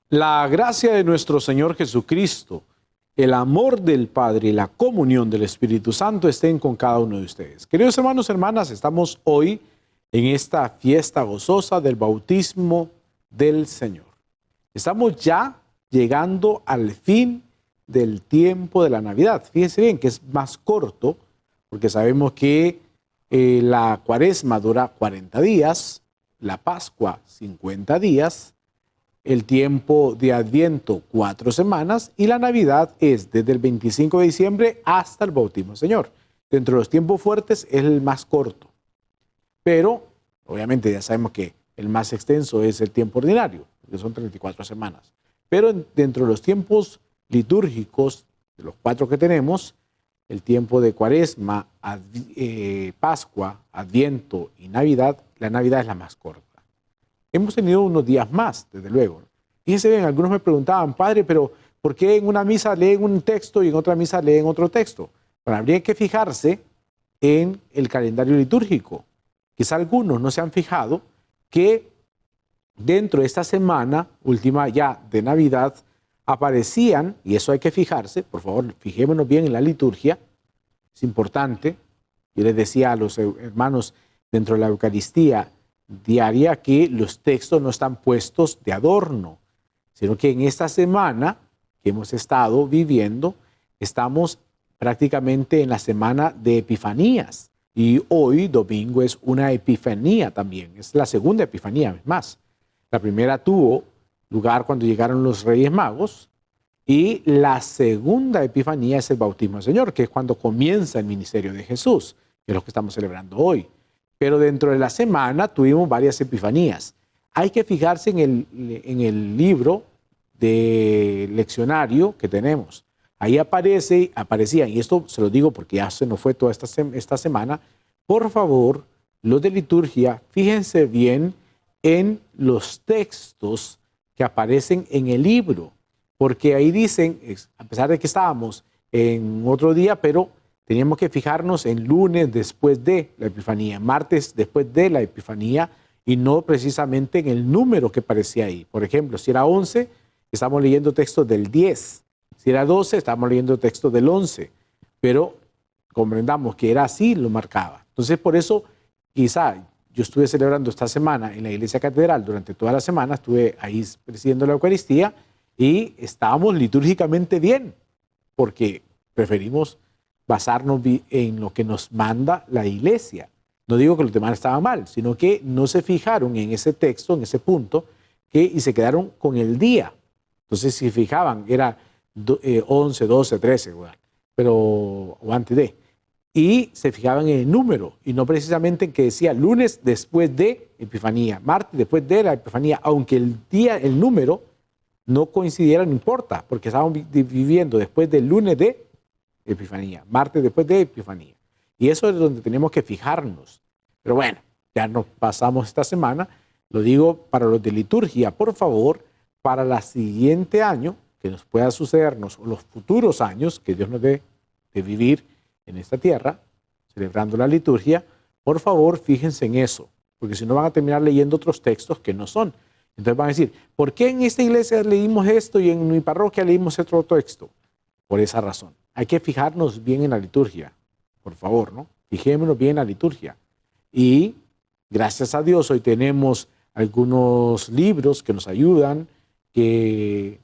La gracia de nuestro Señor Jesucristo, el amor del Padre y la comunión del Espíritu Santo estén con cada uno de ustedes. Queridos hermanos y hermanas, estamos hoy en esta fiesta gozosa del bautismo del Señor. Estamos ya llegando al fin del tiempo de la Navidad. Fíjense bien que es más corto, porque sabemos que la Cuaresma dura 40 días, la Pascua 50 días, el tiempo de Adviento 4 semanas y la Navidad es desde el 25 de diciembre hasta el bautismo del Señor. Dentro de los tiempos fuertes es el más corto, pero obviamente ya sabemos que el más extenso es el tiempo ordinario, que son 34 semanas. Pero dentro de los tiempos litúrgicos, de los 4 que tenemos, el tiempo de Cuaresma, Pascua, Adviento y Navidad, la Navidad es la más corta. Hemos tenido unos días más, desde luego. Fíjense bien, algunos me preguntaban, padre, pero ¿por qué en una misa leen un texto y en otra misa leen otro texto? Bueno, habría que fijarse en el calendario litúrgico. Quizá algunos no se han fijado que dentro de esta semana última ya de Navidad aparecían, y eso hay que fijarse, por favor, fijémonos bien en la liturgia, es importante. Yo les decía a los hermanos dentro de la Eucaristía diaria que los textos no están puestos de adorno, sino que en esta semana que hemos estado viviendo, estamos prácticamente en la semana de Epifanías. Y hoy, domingo, es una Epifanía también, es la segunda Epifanía, más. La primera tuvo lugar cuando llegaron los Reyes Magos, y la segunda Epifanía es el bautismo del Señor, que es cuando comienza el ministerio de Jesús, que es lo que estamos celebrando hoy. Pero dentro de la semana tuvimos varias epifanías. Hay que fijarse en el libro de leccionario que tenemos. Ahí aparecían, y esto se lo digo porque ya se nos fue toda esta semana, por favor, los de liturgia, fíjense bien en los textos que aparecen en el libro, porque ahí dicen, a pesar de que estábamos en otro día, pero teníamos que fijarnos en lunes después de la Epifanía, martes después de la Epifanía, y no precisamente en el número que aparecía ahí. Por ejemplo, si era 11, estamos leyendo textos del 10. Si era 12, estamos leyendo textos del 11. Pero comprendamos que era así, lo marcaba. Entonces, por eso, quizá yo estuve celebrando esta semana en la Iglesia Catedral, durante toda la semana estuve ahí presidiendo la Eucaristía y estábamos litúrgicamente bien, porque preferimos basarnos en lo que nos manda la Iglesia. No digo que los demás estaban mal, sino que no se fijaron en ese texto, en ese punto, y se quedaron con el día. Entonces, si fijaban, era 11, 12, 13, pero, o antes de. Y se fijaban en el número, y no precisamente en que decía lunes después de Epifanía, martes después de la Epifanía, aunque el día, el número, no coincidiera, no importa, porque estaban viviendo después del lunes de Epifanía, martes después de Epifanía. Y eso es donde tenemos que fijarnos. Pero bueno, ya nos pasamos esta semana. Lo digo para los de liturgia, por favor, para el siguiente año, que nos pueda sucedernos, o los futuros años que Dios nos dé de vivir en esta tierra, celebrando la liturgia, por favor, fíjense en eso, porque si no van a terminar leyendo otros textos que no son. Entonces van a decir, ¿por qué en esta iglesia leímos esto y en mi parroquia leímos otro texto? Por esa razón. Hay que fijarnos bien en la liturgia, por favor, ¿no? Fijémonos bien en la liturgia. Y gracias a Dios hoy tenemos algunos libros que nos ayudan, que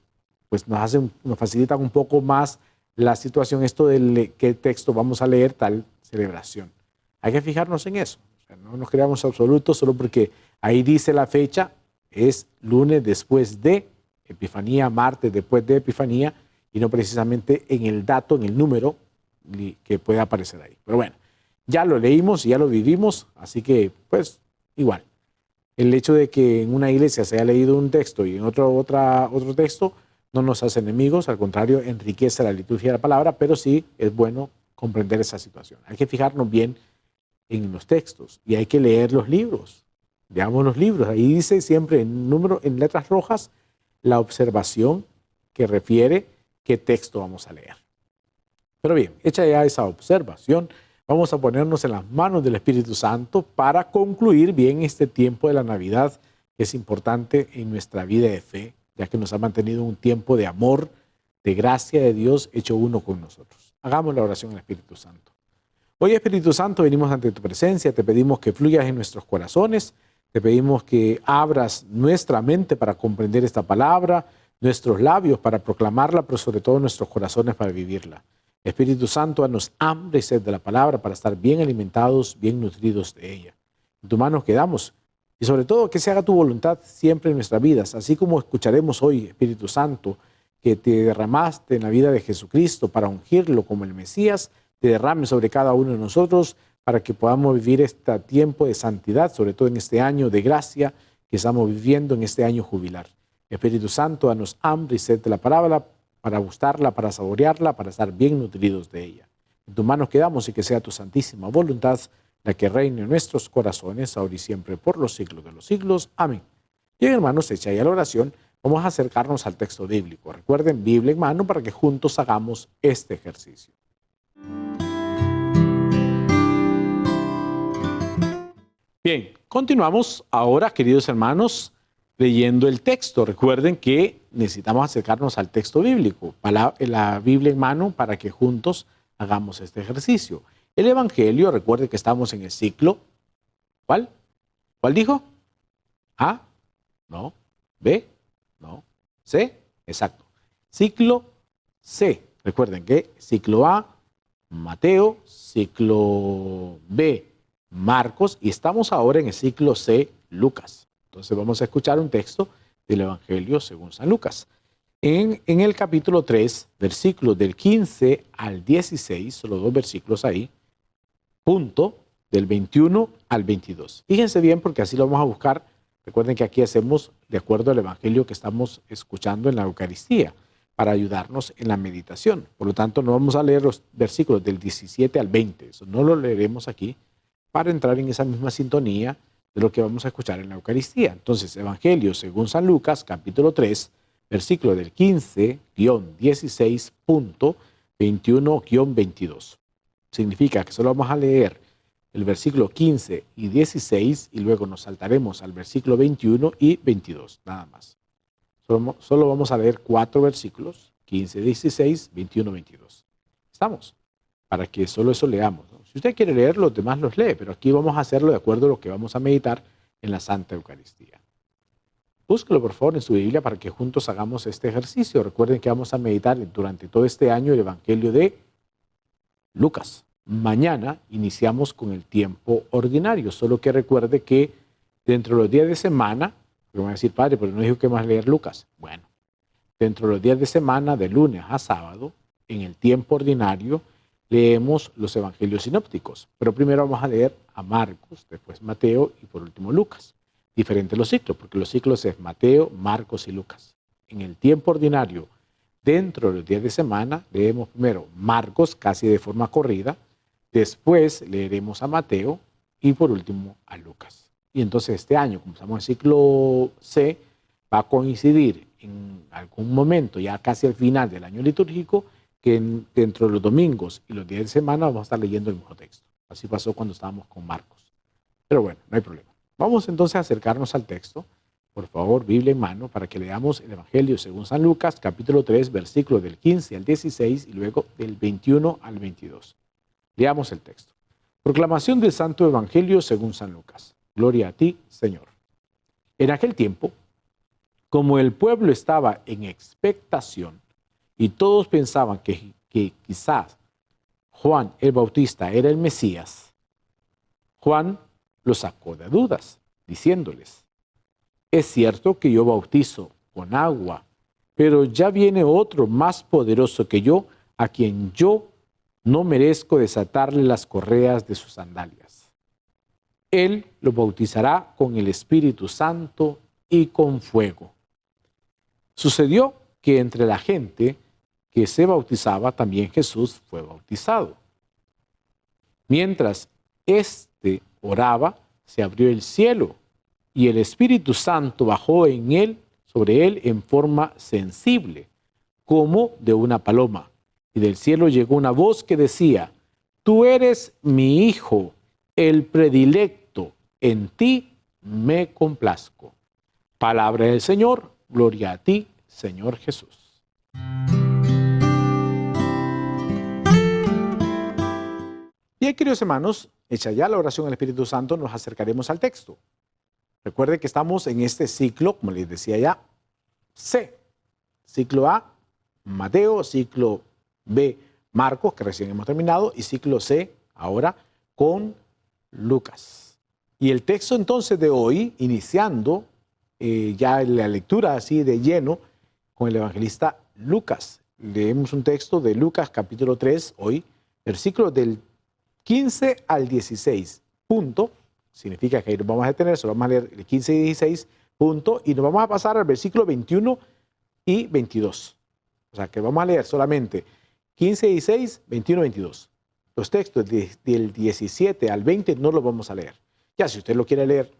pues nos facilitan un poco más la situación, esto de qué texto vamos a leer tal celebración. Hay que fijarnos en eso. O sea, no nos creamos absolutos solo porque ahí dice la fecha, es lunes después de Epifanía, martes después de Epifanía, y no precisamente en el dato, en el número que puede aparecer ahí. Pero bueno, ya lo leímos y ya lo vivimos, así que pues igual. El hecho de que en una iglesia se haya leído un texto y en otro texto no nos hace enemigos, al contrario, enriquece la liturgia de la palabra, pero sí es bueno comprender esa situación. Hay que fijarnos bien en los textos y hay que leer los libros. Veamos los libros, ahí dice siempre en letras rojas la observación que refiere qué texto vamos a leer. Pero bien, hecha ya esa observación, vamos a ponernos en las manos del Espíritu Santo para concluir bien este tiempo de la Navidad, que es importante en nuestra vida de fe ya que nos ha mantenido un tiempo de amor, de gracia de Dios hecho uno con nosotros. Hagamos la oración al Espíritu Santo. Hoy, Espíritu Santo, venimos ante tu presencia, te pedimos que fluyas en nuestros corazones, te pedimos que abras nuestra mente para comprender esta palabra, nuestros labios para proclamarla, pero sobre todo nuestros corazones para vivirla. Espíritu Santo, danos hambre y sed de la palabra para estar bien alimentados, bien nutridos de ella. En tus manos quedamos y sobre todo que se haga tu voluntad siempre en nuestras vidas, así como escucharemos hoy, Espíritu Santo, que te derramaste en la vida de Jesucristo para ungirlo como el Mesías, te derrame sobre cada uno de nosotros para que podamos vivir este tiempo de santidad, sobre todo en este año de gracia que estamos viviendo, en este año jubilar. Espíritu Santo, danos hambre y sed de la palabra para gustarla, para saborearla, para estar bien nutridos de ella. En tus manos quedamos y que sea tu santísima voluntad la que reine en nuestros corazones, ahora y siempre, por los siglos de los siglos. Amén. Bien, hermanos, hecha ya la oración, vamos a acercarnos al texto bíblico. Recuerden, Biblia en mano, para que juntos hagamos este ejercicio. Bien, continuamos ahora, queridos hermanos, leyendo el texto. Recuerden que necesitamos acercarnos al texto bíblico, la Biblia en mano, para que juntos hagamos este ejercicio. El Evangelio, recuerden que estamos en el ciclo. ¿Cuál? ¿Cuál dijo? ¿A? No. ¿B? No. ¿C? Exacto. Ciclo C. Recuerden que ciclo A, Mateo, ciclo B, Marcos, y estamos ahora en el ciclo C, Lucas. Entonces vamos a escuchar un texto del Evangelio según San Lucas. En el capítulo 3, versículos del 15 al 16, solo 2 versículos ahí, punto del 21 al 22. Fíjense bien porque así lo vamos a buscar. Recuerden que aquí hacemos de acuerdo al Evangelio que estamos escuchando en la Eucaristía para ayudarnos en la meditación. Por lo tanto, no vamos a leer los versículos del 17 al 20. Eso no lo leeremos aquí para entrar en esa misma sintonía de lo que vamos a escuchar en la Eucaristía. Entonces, Evangelio según San Lucas, capítulo 3, versículo del 15-16.21-22. Significa que solo vamos a leer el versículo 15 y 16 y luego nos saltaremos al versículo 21 y 22, nada más. Solo vamos a leer 4 versículos, 15, 16, 21, 22. ¿Estamos? Para que solo eso leamos, ¿no? Si usted quiere leer, los demás los lee, pero aquí vamos a hacerlo de acuerdo a lo que vamos a meditar en la Santa Eucaristía. Búsquelo por favor en su Biblia para que juntos hagamos este ejercicio. Recuerden que vamos a meditar durante todo este año el Evangelio de Lucas. Mañana iniciamos con el tiempo ordinario, solo que recuerde que dentro de los días de semana, me van a decir, padre, pero no dijo que más leer Lucas. Bueno, dentro de los días de semana, de lunes a sábado, en el tiempo ordinario, leemos los evangelios sinópticos. Pero primero vamos a leer a Marcos, después Mateo y por último Lucas. Diferentes los ciclos, porque los ciclos es Mateo, Marcos y Lucas. En el tiempo ordinario, dentro de los días de semana, leemos primero Marcos, casi de forma corrida, después leeremos a Mateo y por último a Lucas. Y entonces este año, como estamos en ciclo C, va a coincidir en algún momento, ya casi al final del año litúrgico, que dentro de los domingos y los días de semana vamos a estar leyendo el mismo texto. Así pasó cuando estábamos con Marcos. Pero bueno, no hay problema. Vamos entonces a acercarnos al texto. Por favor, Biblia en mano, para que leamos el Evangelio según San Lucas, capítulo 3, versículos del 15 al 16 y luego del 21 al 22. Leamos el texto. Proclamación del Santo Evangelio según San Lucas. Gloria a ti, Señor. En aquel tiempo, como el pueblo estaba en expectación y todos pensaban que quizás Juan el Bautista era el Mesías, Juan los sacó de dudas, diciéndoles, es cierto que yo bautizo con agua, pero ya viene otro más poderoso que yo, a quien yo no merezco desatarle las correas de sus sandalias. Él lo bautizará con el Espíritu Santo y con fuego. Sucedió que entre la gente que se bautizaba, también Jesús fue bautizado. Mientras éste oraba, se abrió el cielo y el Espíritu Santo bajó sobre él en forma sensible, como de una paloma. Y del cielo llegó una voz que decía, tú eres mi Hijo, el predilecto, en ti me complazco. Palabra del Señor, Gloria a ti, Señor Jesús. Bien, queridos hermanos, hecha ya la oración al Espíritu Santo, nos acercaremos al texto. Recuerde que estamos en este ciclo, como les decía ya, C. Ciclo A, Mateo, ciclo B, Marcos, que recién hemos terminado, y ciclo C, ahora, con Lucas. Y el texto entonces de hoy, iniciando ya la lectura así de lleno con el evangelista Lucas. Leemos un texto de Lucas capítulo 3, hoy, versículos del 15 al 16, punto. Significa que ahí nos vamos a detener, solo vamos a leer el 15 y 16, punto, y nos vamos a pasar al versículo 21 y 22. O sea que vamos a leer solamente 15, 16, 21, 22. Los textos del 17 al 20 no los vamos a leer. Ya si usted lo quiere leer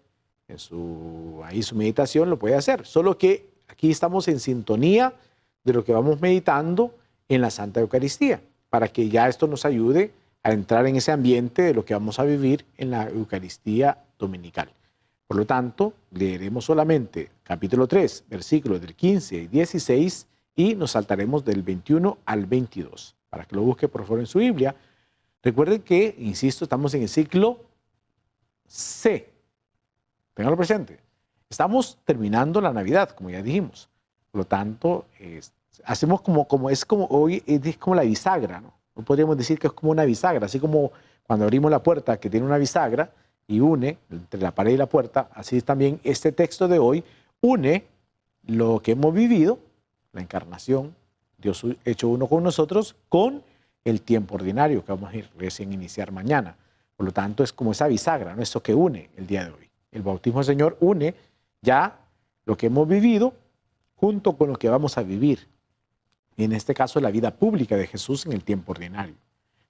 en su meditación, lo puede hacer. Solo que aquí estamos en sintonía de lo que vamos meditando en la Santa Eucaristía, para que ya esto nos ayude a entrar en ese ambiente de lo que vamos a vivir en la Eucaristía dominical. Por lo tanto, leeremos solamente capítulo 3, versículos del 15 y 16, y nos saltaremos del 21 al 22, para que lo busque por favor en su Biblia. Recuerden que, insisto, estamos en el ciclo C. Ténganlo presente. Estamos terminando la Navidad, como ya dijimos. Por lo tanto, hacemos como hoy es como la bisagra, ¿no? No podríamos decir que es como una bisagra, así como cuando abrimos la puerta que tiene una bisagra y une entre la pared y la puerta, así también este texto de hoy une lo que hemos vivido, la encarnación, Dios hecho uno con nosotros, con el tiempo ordinario que vamos a recién iniciar mañana. Por lo tanto, es como esa bisagra, ¿no? Eso que une el día de hoy. El bautismo del Señor une ya lo que hemos vivido junto con lo que vamos a vivir. Y en este caso, la vida pública de Jesús en el tiempo ordinario.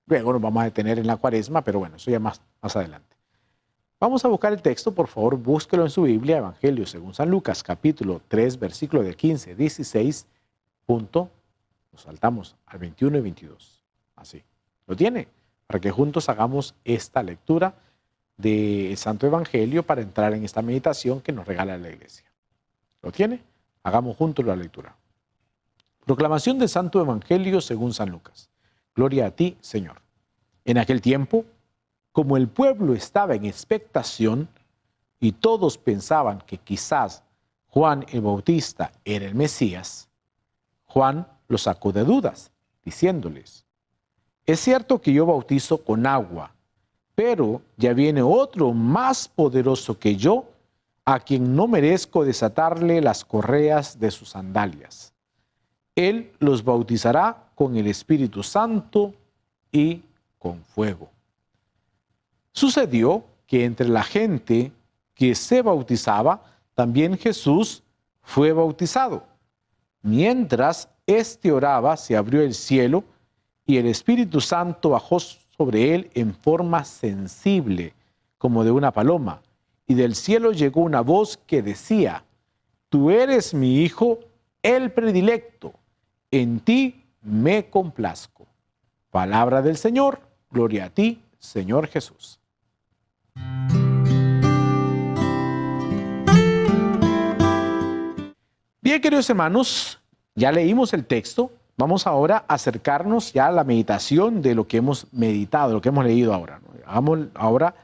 Luego nos vamos a detener en la Cuaresma, pero bueno, eso ya más adelante. Vamos a buscar el texto, por favor, búsquelo en su Biblia, Evangelio según San Lucas, capítulo 3, versículo del 15, 16, punto, nos saltamos al 21 y 22. Así, ¿lo tiene? Para que juntos hagamos esta lectura del Santo Evangelio para entrar en esta meditación que nos regala la Iglesia. ¿Lo tiene? Hagamos juntos la lectura. Proclamación del Santo Evangelio según San Lucas. Gloria a ti, Señor. En aquel tiempo, como el pueblo estaba en expectación y todos pensaban que quizás Juan el Bautista era el Mesías, Juan los sacó de dudas, diciéndoles: es cierto que yo bautizo con agua, pero ya viene otro más poderoso que yo, a quien no merezco desatarle las correas de sus sandalias. Él los bautizará con el Espíritu Santo y con fuego. Sucedió que entre la gente que se bautizaba, también Jesús fue bautizado. Mientras éste oraba, se abrió el cielo y el Espíritu Santo bajó sobre él en forma sensible, como de una paloma. Y del cielo llegó una voz que decía: tú eres mi Hijo, el predilecto. En ti me complazco. Palabra del Señor. Gloria a ti, Señor Jesús. Bien, queridos hermanos, ya leímos el texto. Vamos ahora a acercarnos ya a la meditación de lo que hemos meditado, lo que hemos leído ahora, ¿no? Hagamos ahora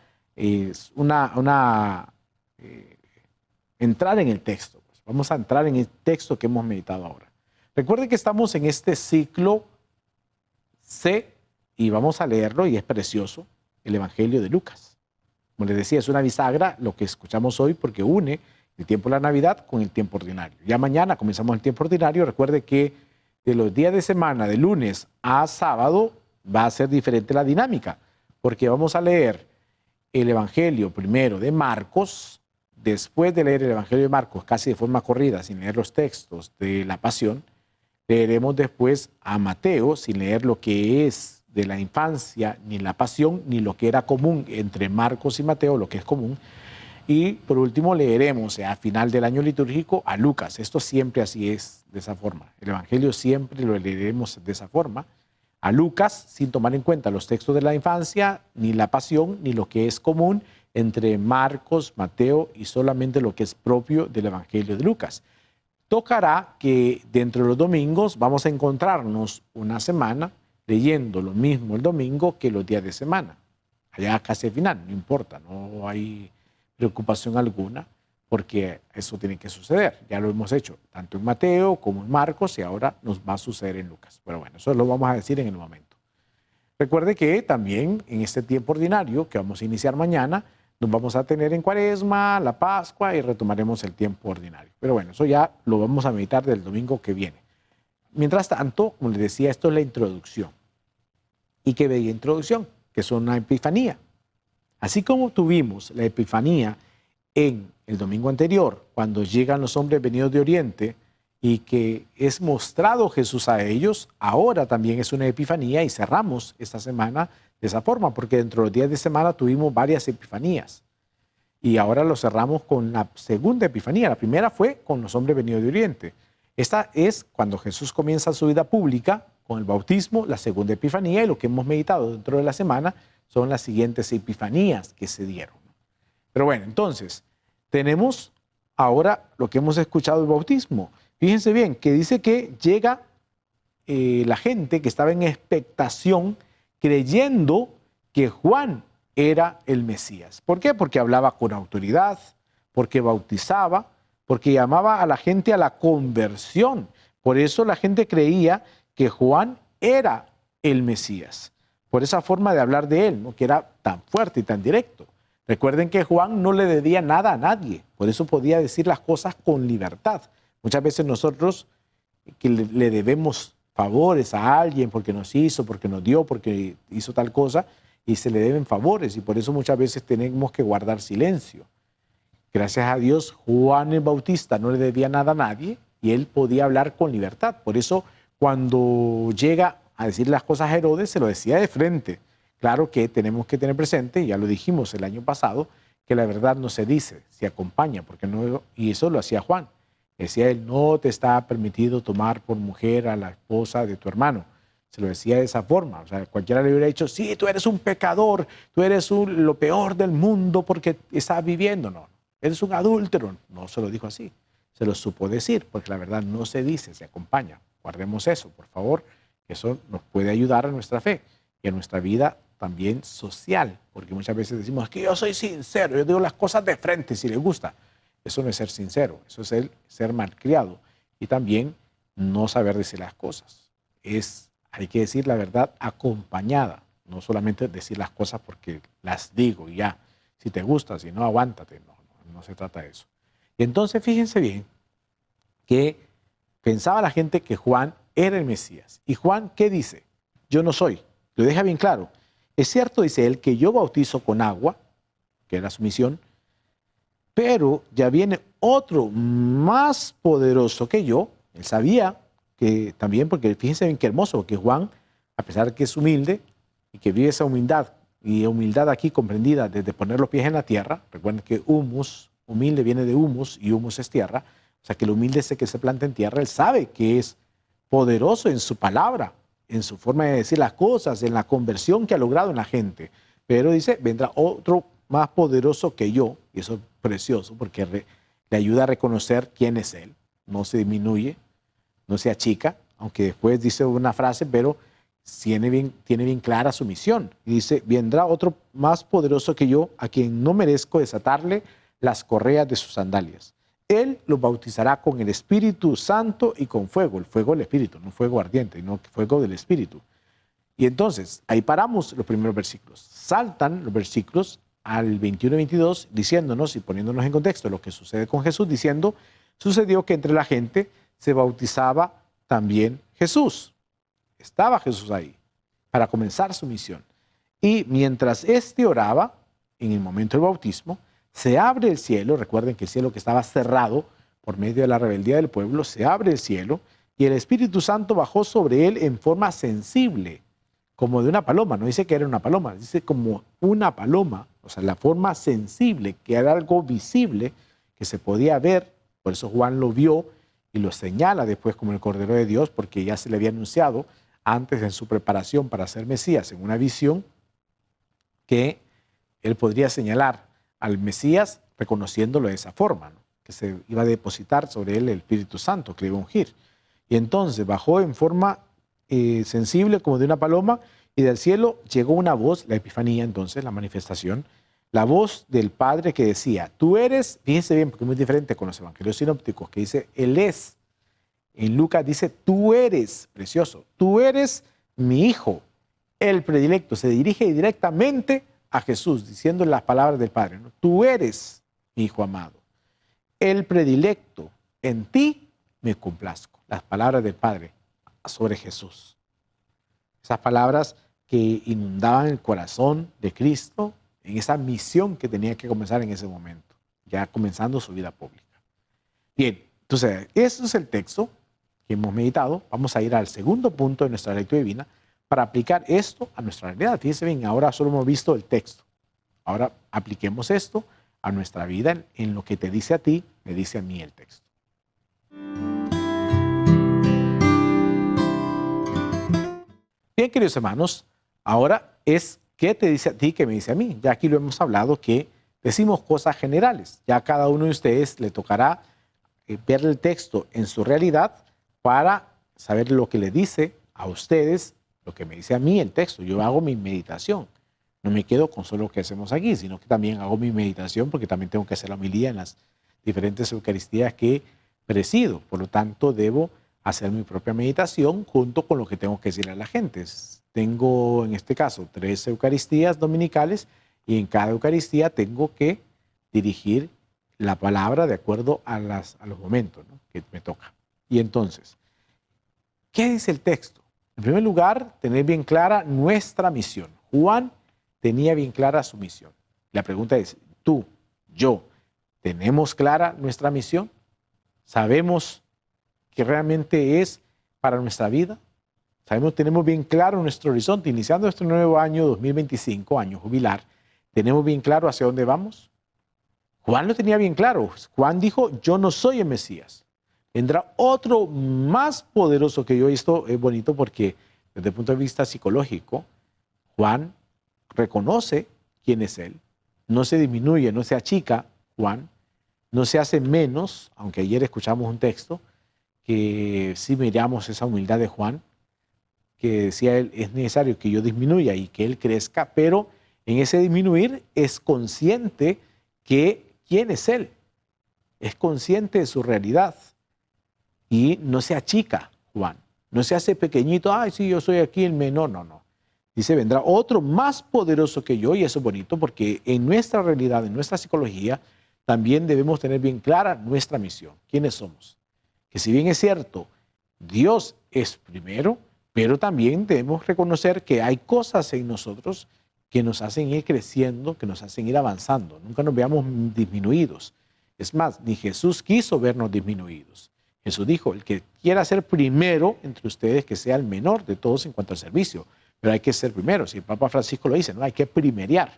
entrar en el texto. Pues. Vamos a entrar en el texto que hemos meditado ahora. Recuerden que estamos en este ciclo C y vamos a leerlo, y es precioso, el Evangelio de Lucas. Como les decía, es una bisagra lo que escuchamos hoy, porque une el tiempo de la Navidad con el tiempo ordinario. Ya mañana comenzamos el tiempo ordinario. Recuerde que de los días de semana, de lunes a sábado, va a ser diferente la dinámica, porque vamos a leer el Evangelio primero de Marcos. Después de leer el Evangelio de Marcos casi de forma corrida, sin leer los textos de la Pasión, leeremos después a Mateo, sin leer lo que es de la infancia, ni la Pasión, ni lo que era común entre Marcos y Mateo, lo que es común. Y por último leeremos a final del año litúrgico a Lucas. Esto siempre así es, de esa forma. El Evangelio siempre lo leeremos de esa forma. A Lucas, sin tomar en cuenta los textos de la infancia, ni la Pasión, ni lo que es común entre Marcos, Mateo y solamente lo que es propio del Evangelio de Lucas. tocará que dentro de los domingos vamos a encontrarnos una semana leyendo lo mismo el domingo que los días de semana. Allá casi al final, no importa, no hay preocupación alguna, porque eso tiene que suceder. Ya lo hemos hecho, tanto en Mateo como en Marcos, y ahora nos va a suceder en Lucas. Pero bueno, eso lo vamos a decir en el momento. Recuerde que también en este tiempo ordinario que vamos a iniciar mañana, nos vamos a tener en Cuaresma, la Pascua y retomaremos el tiempo ordinario. Pero bueno, eso ya lo vamos a meditar del domingo que viene. Mientras tanto, como les decía, esto es la introducción. ¿Y qué bella introducción? Que es una epifanía. Así como tuvimos la epifanía en el domingo anterior, cuando llegan los hombres venidos de Oriente y que es mostrado Jesús a ellos, ahora también es una epifanía y cerramos esta semana de esa forma, porque dentro de los días de semana tuvimos varias epifanías y ahora lo cerramos con la segunda epifanía. La primera fue con los hombres venidos de Oriente. Esta es cuando Jesús comienza su vida pública con el bautismo, la segunda epifanía, y lo que hemos meditado dentro de la semana son las siguientes epifanías que se dieron. Pero bueno, entonces, tenemos ahora lo que hemos escuchado del bautismo. Fíjense bien, que dice que llega la gente que estaba en expectación, creyendo que Juan era el Mesías. ¿Por qué? Porque hablaba con autoridad, porque bautizaba, porque llamaba a la gente a la conversión. Por eso la gente creía que Juan era el Mesías, por esa forma de hablar de él, ¿no? Que era tan fuerte y tan directo. Recuerden que Juan no le debía nada a nadie, por eso podía decir las cosas con libertad. Muchas veces nosotros que le debemos favores a alguien porque nos hizo, porque nos dio, porque hizo tal cosa, y se le deben favores, y por eso muchas veces tenemos que guardar silencio. Gracias a Dios, Juan el Bautista no le debía nada a nadie y él podía hablar con libertad. Por eso, cuando llega a decir las cosas a Herodes, se lo decía de frente. Claro que tenemos que tener presente, ya lo dijimos el año pasado, que la verdad no se dice, se acompaña, porque no, y eso lo hacía Juan. Decía él, no te está permitido tomar por mujer a la esposa de tu hermano. Se lo decía de esa forma. O sea, cualquiera le hubiera dicho, sí, tú eres un pecador, tú eres lo peor del mundo porque estás viviendo. No, eres un adúltero. No se lo dijo así. Se lo supo decir, porque la verdad no se dice, se acompaña. Guardemos eso, por favor. Eso nos puede ayudar a nuestra fe y a nuestra vida también social, porque muchas veces decimos, es que yo soy sincero, yo digo las cosas de frente si les gusta. Eso no es ser sincero, eso es el ser malcriado y también no saber decir las cosas. Hay que decir la verdad acompañada, no solamente decir las cosas porque las digo y ya. Si te gusta, si no, aguántate. No se trata de eso. Y entonces fíjense bien que pensaba la gente que Juan era el Mesías. ¿Y Juan qué dice? Yo no soy. Lo deja bien claro. Es cierto, dice él, que yo bautizo con agua, que era su misión, pero ya viene otro más poderoso que yo. Él sabía que también, porque fíjense bien qué hermoso, porque Juan, a pesar de que es humilde y que vive esa humildad, y humildad aquí comprendida desde poner los pies en la tierra, recuerden que humus, humilde viene de humus y humus es tierra, o sea que el humilde es el que se planta en tierra, él sabe que es poderoso en su palabra, en su forma de decir las cosas, en la conversión que ha logrado en la gente. Pero dice, vendrá otro más poderoso que yo, y eso es precioso porque le ayuda a reconocer quién es él, no se disminuye, no se achica, aunque después dice una frase, pero tiene bien clara su misión. Y dice, vendrá otro más poderoso que yo, a quien no merezco desatarle las correas de sus sandalias. Él los bautizará con el Espíritu Santo y con fuego, el fuego del Espíritu, no fuego ardiente, sino fuego del Espíritu. Y entonces, ahí paramos los primeros versículos. Saltan los versículos al 21 y 22, diciéndonos y poniéndonos en contexto lo que sucede con Jesús, diciendo, sucedió que entre la gente se bautizaba también Jesús. Estaba Jesús ahí para comenzar su misión. Y mientras éste oraba, en el momento del bautismo, se abre el cielo. Recuerden que el cielo que estaba cerrado por medio de la rebeldía del pueblo, se abre el cielo y el Espíritu Santo bajó sobre él en forma sensible, como de una paloma. No dice que era una paloma, dice como una paloma, o sea, la forma sensible, que era algo visible, que se podía ver. Por eso Juan lo vio y lo señala después como el Cordero de Dios, porque ya se le había anunciado antes en su preparación para ser Mesías, en una visión, que él podría señalar al Mesías reconociéndolo de esa forma, ¿no? que se iba a depositar sobre él el Espíritu Santo, que le iba a ungir. Y entonces bajó en forma sensible como de una paloma, y del cielo llegó una voz, la epifanía entonces, la manifestación, la voz del Padre que decía, tú eres, fíjense bien, porque es muy diferente con los evangelios sinópticos, que dice, Él es. En Lucas dice, tú eres, precioso, tú eres mi Hijo, el predilecto. Se dirige directamente a Jesús, diciendo las palabras del Padre, ¿no? Tú eres mi Hijo amado, el predilecto, en ti me complazco. Las palabras del Padre sobre Jesús. Esas palabras que inundaban el corazón de Cristo en esa misión que tenía que comenzar en ese momento, ya comenzando su vida pública. Bien, entonces, ese es el texto que hemos meditado. Vamos a ir al segundo punto de nuestra lectura divina para aplicar esto a nuestra realidad. Fíjense bien, ahora solo hemos visto el texto. Ahora apliquemos esto a nuestra vida en lo que te dice a ti, me dice a mí el texto. Bien, queridos hermanos, ahora es qué te dice a ti, qué me dice a mí. Ya aquí lo hemos hablado que decimos cosas generales. Ya a cada uno de ustedes le tocará ver el texto en su realidad para saber lo que le dice a ustedes, lo que me dice a mí el texto. Yo hago mi meditación. No me quedo con solo lo que hacemos aquí, sino que también hago mi meditación porque también tengo que hacer la homilía en las diferentes eucaristías que presido. Por lo tanto, debo hacer mi propia meditación junto con lo que tengo que decirle a la gente. Tengo, en este caso, 3 eucaristías dominicales y en cada eucaristía tengo que dirigir la palabra de acuerdo a los momentos, ¿no?, que me toca. Y entonces, ¿qué dice el texto? En primer lugar, tener bien clara nuestra misión. Juan tenía bien clara su misión. La pregunta es, tú, yo, ¿tenemos clara nuestra misión? ¿Sabemos qué realmente es para nuestra vida? Tenemos bien claro nuestro horizonte, iniciando este nuevo año 2025, año jubilar, ¿tenemos bien claro hacia dónde vamos? Juan lo tenía bien claro. Juan dijo, yo no soy el Mesías. Vendrá otro más poderoso que yo. Y esto es bonito porque desde el punto de vista psicológico, Juan reconoce quién es él. No se disminuye, no se achica Juan. No se hace menos, aunque ayer escuchamos un texto que sí miramos esa humildad de Juan, que decía él, es necesario que yo disminuya y que él crezca, pero en ese disminuir es consciente que quién es él, es consciente de su realidad y no se achica Juan, no se hace pequeñito, ay sí, yo soy aquí el menor, no. Dice, vendrá otro más poderoso que yo, y eso es bonito porque en nuestra realidad, en nuestra psicología, también debemos tener bien clara nuestra misión, quiénes somos. Que si bien es cierto, Dios es primero, pero también debemos reconocer que hay cosas en nosotros que nos hacen ir creciendo, que nos hacen ir avanzando. Nunca nos veamos disminuidos. Es más, ni Jesús quiso vernos disminuidos. Jesús dijo, el que quiera ser primero entre ustedes, que sea el menor de todos en cuanto al servicio. Pero hay que ser primeros. Y el Papa Francisco lo dice, ¿no? Hay que primerear.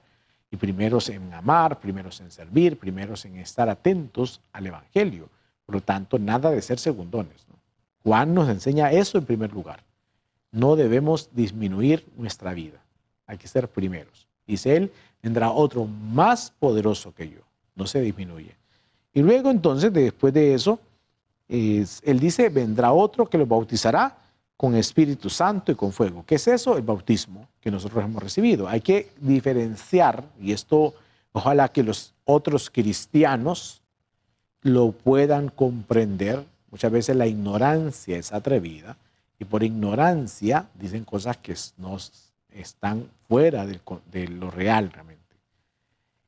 Y primeros en amar, primeros en servir, primeros en estar atentos al Evangelio. Por lo tanto, nada de ser segundones, ¿no? Juan nos enseña eso en primer lugar. No debemos disminuir nuestra vida. Hay que ser primeros. Dice él, vendrá otro más poderoso que yo. No se disminuye. Y luego entonces, después de eso, él dice, vendrá otro que los bautizará con Espíritu Santo y con fuego. ¿Qué es eso? El bautismo que nosotros hemos recibido. Hay que diferenciar, y esto ojalá que los otros cristianos lo puedan comprender. Muchas veces la ignorancia es atrevida y por ignorancia dicen cosas que no están fuera de lo real realmente.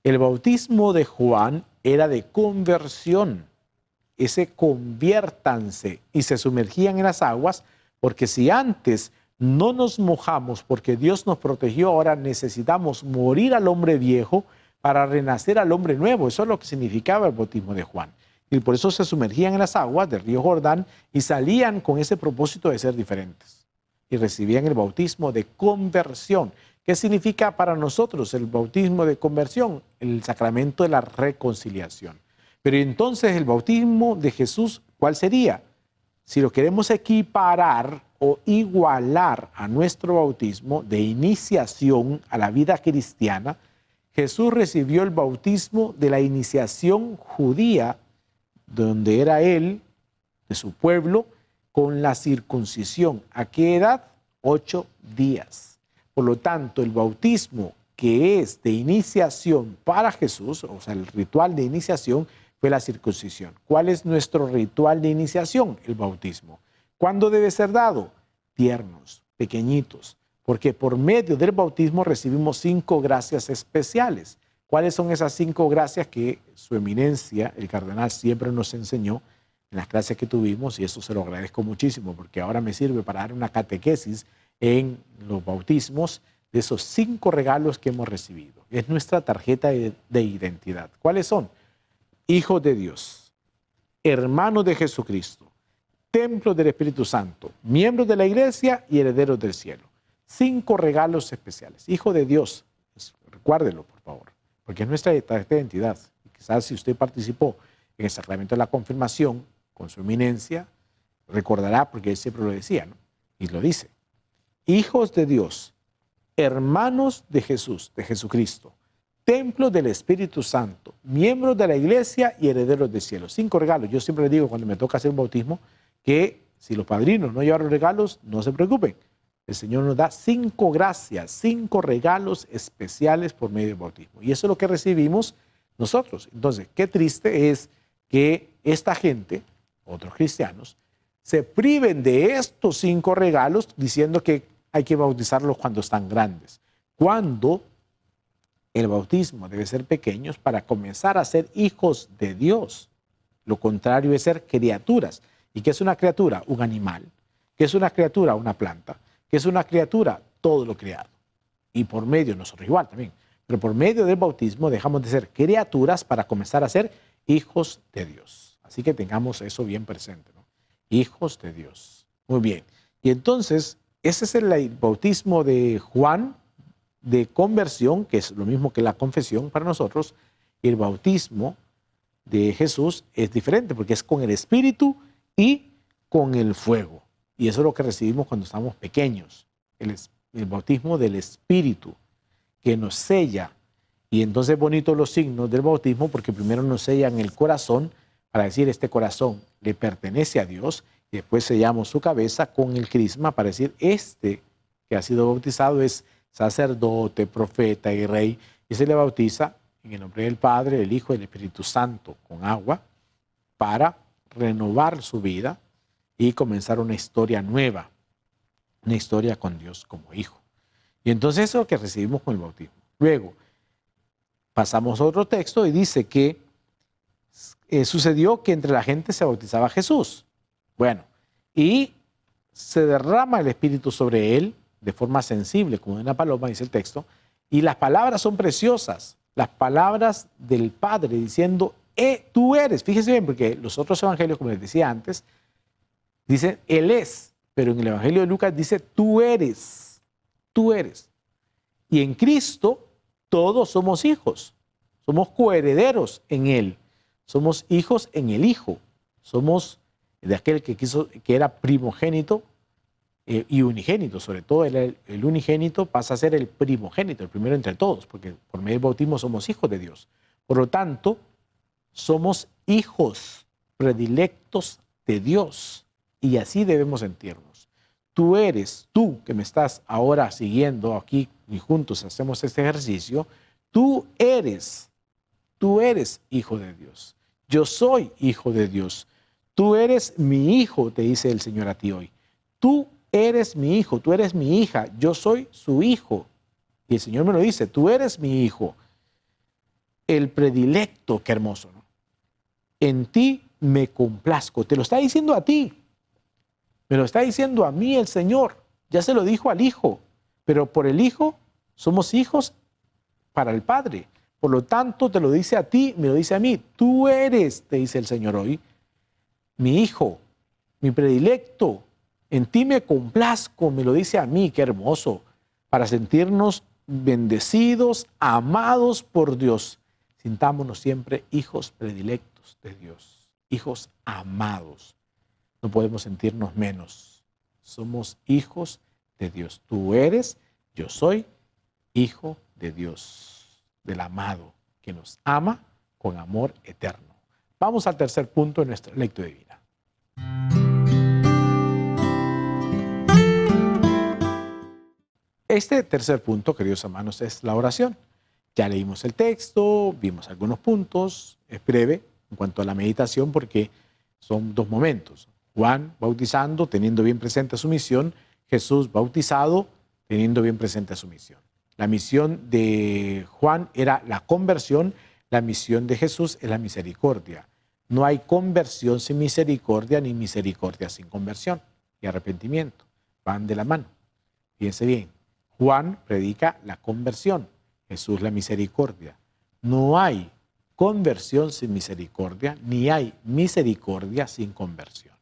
El bautismo de Juan era de conversión. Ese conviértanse y se sumergían en las aguas, porque si antes no nos mojamos porque Dios nos protegió, ahora necesitamos morir al hombre viejo para renacer al hombre nuevo. Eso es lo que significaba el bautismo de Juan. Y por eso se sumergían en las aguas del río Jordán y salían con ese propósito de ser diferentes. Y recibían el bautismo de conversión. ¿Qué significa para nosotros el bautismo de conversión? El sacramento de la reconciliación. Pero entonces el bautismo de Jesús, ¿cuál sería? Si lo queremos equiparar o igualar a nuestro bautismo de iniciación a la vida cristiana, Jesús recibió el bautismo de la iniciación judía donde era él, de su pueblo, con la circuncisión. ¿A qué edad? 8 días. Por lo tanto, el bautismo que es de iniciación para Jesús, o sea, el ritual de iniciación fue la circuncisión. ¿Cuál es nuestro ritual de iniciación? El bautismo. ¿Cuándo debe ser dado? Tiernos, pequeñitos, porque por medio del bautismo recibimos 5 gracias especiales. ¿Cuáles son esas 5 gracias que su eminencia, el cardenal, siempre nos enseñó en las clases que tuvimos? Y eso se lo agradezco muchísimo, porque ahora me sirve para dar una catequesis en los bautismos de esos 5 regalos que hemos recibido. Es nuestra tarjeta de identidad. ¿Cuáles son? Hijos de Dios, hermanos de Jesucristo, templo del Espíritu Santo, miembros de la iglesia y herederos del cielo. 5 regalos especiales. Hijo de Dios, recuérdelo por favor, porque es nuestra tarjeta de identidad. Y quizás si usted participó en el sacramento de la confirmación con su eminencia, recordará, porque él siempre lo decía, ¿no? Y lo dice. Hijos de Dios, hermanos de Jesús, de Jesucristo, templo del Espíritu Santo, miembros de la iglesia y herederos del cielo. 5 regalos. Yo siempre les digo cuando me toca hacer un bautismo que si los padrinos no llevaron regalos, no se preocupen. El Señor nos da 5 gracias, 5 regalos especiales por medio del bautismo. Y eso es lo que recibimos nosotros. Entonces, qué triste es que esta gente, otros cristianos, se priven de estos 5 regalos diciendo que hay que bautizarlos cuando están grandes. Cuando el bautismo debe ser pequeños para comenzar a ser hijos de Dios. Lo contrario es ser criaturas. ¿Y qué es una criatura? Un animal. ¿Qué es una criatura? Una planta. ¿Qué es una criatura? Todo lo creado. Y por medio, nosotros igual también, pero por medio del bautismo dejamos de ser criaturas para comenzar a ser hijos de Dios. Así que tengamos eso bien presente, ¿no? Hijos de Dios. Muy bien. Y entonces, ese es el bautismo de Juan, de conversión, que es lo mismo que la confesión para nosotros. Y el bautismo de Jesús es diferente porque es con el Espíritu y con el fuego. Y eso es lo que recibimos cuando estamos pequeños. El bautismo del Espíritu, que nos sella. Y entonces bonitos los signos del bautismo porque primero nos sellan el corazón para decir este corazón le pertenece a Dios. Y después sellamos su cabeza con el crisma para decir este que ha sido bautizado es sacerdote, profeta y rey. Y se le bautiza en el nombre del Padre, del Hijo y del Espíritu Santo con agua para renovar su vida y comenzar una historia nueva, una historia con Dios como hijo. Y entonces eso es lo que recibimos con el bautismo. Luego, pasamos a otro texto y dice que sucedió que entre la gente se bautizaba Jesús. Bueno, y se derrama el Espíritu sobre él de forma sensible, como una paloma, dice el texto, y las palabras son preciosas, las palabras del Padre diciendo, tú eres. Fíjese bien, porque los otros evangelios, como les decía antes, dicen, Él es, pero en el Evangelio de Lucas dice, tú eres, tú eres. Y en Cristo todos somos hijos, somos coherederos en Él, somos hijos en el Hijo, somos de aquel que era primogénito y unigénito, sobre todo el unigénito pasa a ser el primogénito, el primero entre todos, porque por medio del bautismo somos hijos de Dios. Por lo tanto, somos hijos predilectos de Dios y así debemos sentirnos. Tú eres, tú que me estás ahora siguiendo aquí y juntos hacemos este ejercicio, tú eres hijo de Dios. Yo soy hijo de Dios. Tú eres mi hijo, te dice el Señor a ti hoy. Tú eres mi hijo, tú eres mi hija, yo soy su hijo. Y el Señor me lo dice, tú eres mi hijo, el predilecto, qué hermoso, ¿no? En ti me complazco, te lo está diciendo a ti, me lo está diciendo a mí el Señor, ya se lo dijo al Hijo, pero por el Hijo somos hijos para el Padre. Por lo tanto, te lo dice a ti, me lo dice a mí, tú eres, te dice el Señor hoy, mi hijo, mi predilecto, en ti me complazco, me lo dice a mí, qué hermoso, para sentirnos bendecidos, amados por Dios. Sintámonos siempre hijos predilectos de Dios, hijos amados. No podemos sentirnos menos. Somos hijos de Dios. Tú eres, yo soy hijo de Dios, del amado, que nos ama con amor eterno. Vamos al tercer punto de nuestra lectura divina. Este tercer punto, queridos hermanos, es la oración. Ya leímos el texto, vimos algunos puntos, es breve en cuanto a la meditación porque son dos momentos. Juan bautizando, teniendo bien presente su misión, Jesús bautizado, teniendo bien presente su misión. La misión de Juan era la conversión, la misión de Jesús es la misericordia. No hay conversión sin misericordia, ni misericordia sin conversión y arrepentimiento. Van de la mano. Fíjense bien, Juan predica la conversión, Jesús la misericordia. No hay conversión sin misericordia, ni hay misericordia sin conversión.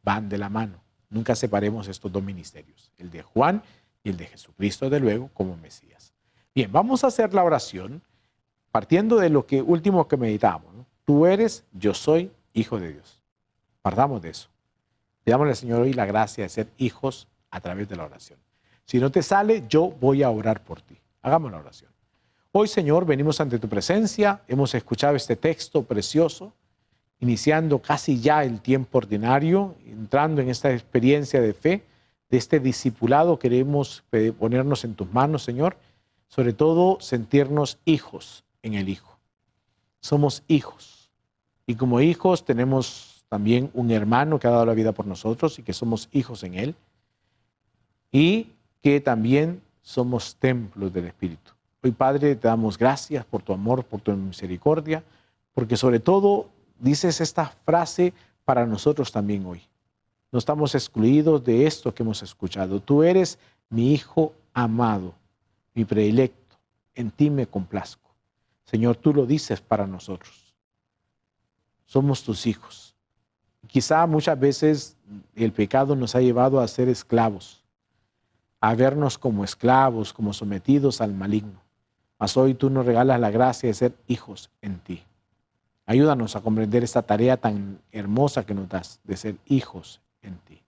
Van de la mano. Nunca separemos estos dos ministerios, el de Juan y el de Jesucristo, de luego, como Mesías. Bien, vamos a hacer la oración partiendo de lo que último que meditamos, ¿no? Tú eres, yo soy hijo de Dios. Partamos de eso. Pidámosle al Señor hoy la gracia de ser hijos a través de la oración. Si no te sale, yo voy a orar por ti. Hagamos la oración. Hoy, Señor, venimos ante tu presencia. Hemos escuchado este texto precioso, iniciando casi ya el tiempo ordinario, entrando en esta experiencia de fe, de este discipulado. Queremos ponernos en tus manos, Señor, sobre todo sentirnos hijos en el Hijo. Somos hijos. Y como hijos tenemos también un hermano que ha dado la vida por nosotros y que somos hijos en Él. Y que también somos templos del Espíritu. Hoy, Padre, te damos gracias por tu amor, por tu misericordia, porque sobre todo dices esta frase para nosotros también hoy. No estamos excluidos de esto que hemos escuchado. Tú eres mi Hijo amado, mi predilecto. En ti me complazco. Señor, tú lo dices para nosotros. Somos tus hijos. Quizá muchas veces el pecado nos ha llevado a ser esclavos, a vernos como esclavos, como sometidos al maligno. Mas hoy tú nos regalas la gracia de ser hijos en ti. Ayúdanos a comprender esta tarea tan hermosa que nos das, de ser hijos en ti,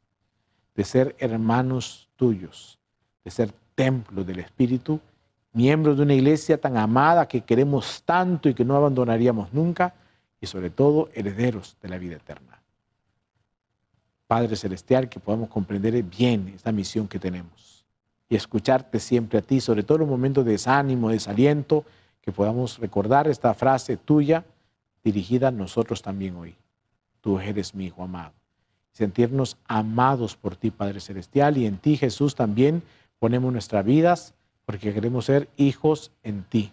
de ser hermanos tuyos, de ser templo del Espíritu, miembros de una iglesia tan amada que queremos tanto y que no abandonaríamos nunca, y sobre todo herederos de la vida eterna. Padre Celestial, que podamos comprender bien esta misión que tenemos y escucharte siempre a ti, sobre todo en los momentos de desánimo, de desaliento, que podamos recordar esta frase tuya dirigida a nosotros también hoy. Tú eres mi Hijo amado. Sentirnos amados por ti, Padre Celestial, y en ti, Jesús, también ponemos nuestras vidas porque queremos ser hijos en ti.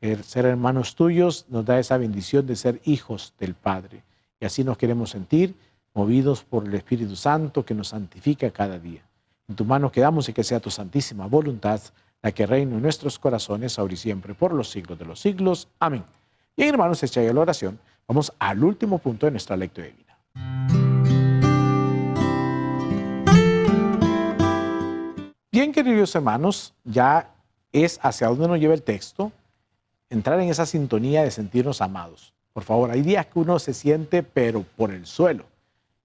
El ser hermanos tuyos nos da esa bendición de ser hijos del Padre. Y así nos queremos sentir, movidos por el Espíritu Santo que nos santifica cada día. En tus manos quedamos y que sea tu santísima voluntad la que reine en nuestros corazones, ahora y siempre, por los siglos de los siglos. Amén. Bien, hermanos, hecha ya la oración, vamos al último punto de nuestra lectura divina. Bien, queridos hermanos, ya es hacia dónde nos lleva el texto, entrar en esa sintonía de sentirnos amados. Por favor, hay días que uno se siente, pero por el suelo.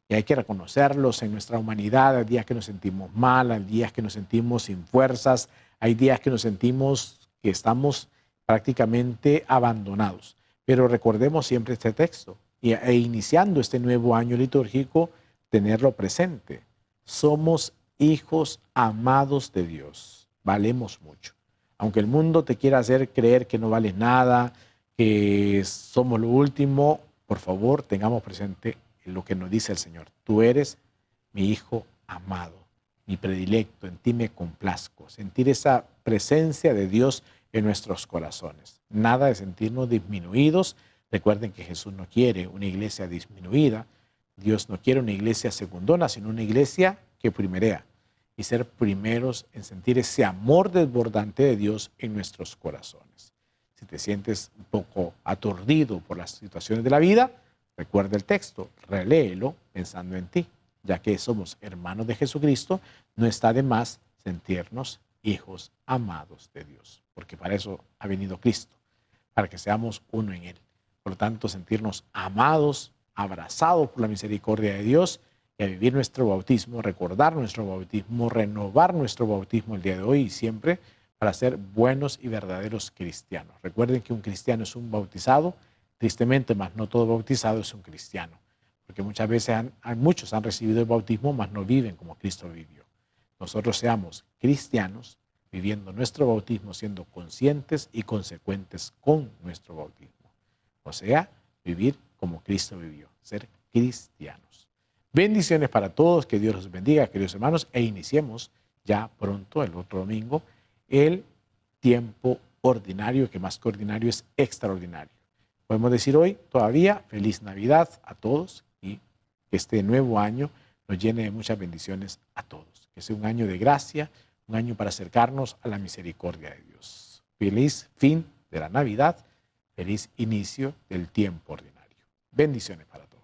Y hay que reconocerlos en nuestra humanidad. Hay días que nos sentimos mal, hay días que nos sentimos sin fuerzas, hay días que nos sentimos que estamos prácticamente abandonados. Pero recordemos siempre este texto e iniciando este nuevo año litúrgico, tenerlo presente. Somos hijos amados de Dios. Valemos mucho. Aunque el mundo te quiera hacer creer que no vales nada, que somos lo último, por favor, tengamos presente lo que nos dice el Señor. Tú eres mi Hijo amado, mi predilecto, en ti me complazco. Sentir esa presencia de Dios en nuestros corazones. Nada de sentirnos disminuidos. Recuerden que Jesús no quiere una iglesia disminuida. Dios no quiere una iglesia segundona, sino una iglesia que primerea. Y ser primeros en sentir ese amor desbordante de Dios en nuestros corazones. Si te sientes un poco aturdido por las situaciones de la vida, recuerda el texto, reléelo pensando en ti. Ya que somos hermanos de Jesucristo, no está de más sentirnos hijos amados de Dios. Porque para eso ha venido Cristo, para que seamos uno en Él. Por lo tanto, sentirnos amados, abrazados por la misericordia de Dios, y a vivir nuestro bautismo, recordar nuestro bautismo, renovar nuestro bautismo el día de hoy y siempre para ser buenos y verdaderos cristianos. Recuerden que un cristiano es un bautizado Tristemente, más no todo bautizado es un cristiano, porque muchas veces muchos han recibido el bautismo, mas no viven como Cristo vivió. Nosotros seamos cristianos, viviendo nuestro bautismo, siendo conscientes y consecuentes con nuestro bautismo. O sea, vivir como Cristo vivió, ser cristianos. Bendiciones para todos, que Dios los bendiga, queridos hermanos, e iniciemos ya pronto, el otro domingo, el tiempo ordinario, que más que ordinario es extraordinario. Podemos decir hoy todavía feliz Navidad a todos y que este nuevo año nos llene de muchas bendiciones a todos. Que sea un año de gracia, un año para acercarnos a la misericordia de Dios. Feliz fin de la Navidad, feliz inicio del tiempo ordinario. Bendiciones para todos.